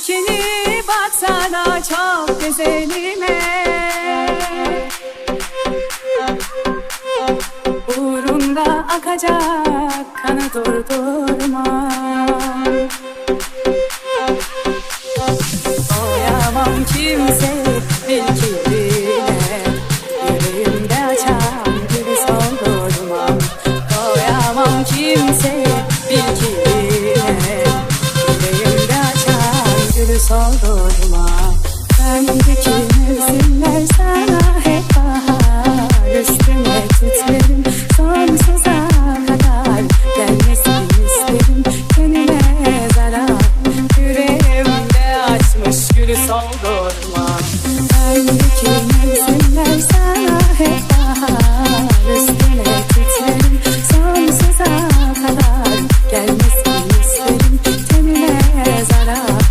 dikeni baksana çok güzelime. Uğrunda akacak kanı durdurma. Doyamam kimse bilgiline, yüreğimde açan gülü soldurmam. Doyamam kimse bilgiline, yüreğimde açan gülü soldurmam. Bendeki mevsimler sana hep bahar, üstüne titrerim sonsuza kadar. Gelmesini isterim kendime zarar, yüreğimde açmış gülü soldurma. Bendeki mevsimler sana hep bahar, üstüne titrerim sonsuza kadar. Gelmesini isterim kendime zarar,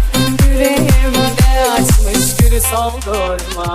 yüreğimde açmış gülü soldurma.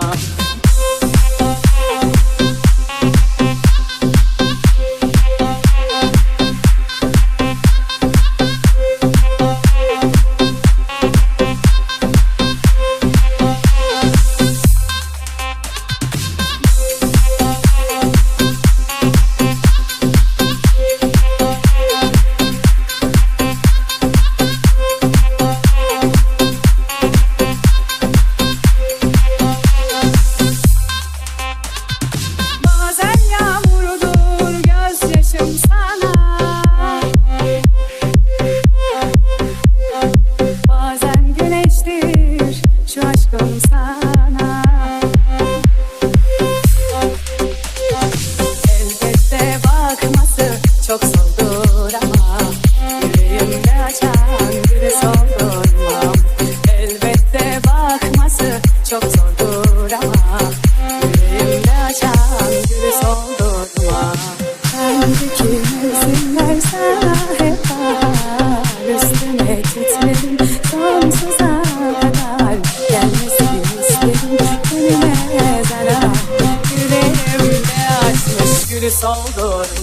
Çok soldur ama yüreğimde açan gülü soldurmam. Elbette bakması çok zordur ama yüreğimde açan gülü soldurmam. Bendeki mevsimler sana hep bahar, üstüne titrerim sonsuza kadar. Gelmesini isterim kendime zarar, yüreğimde açmış gülü soldurmam.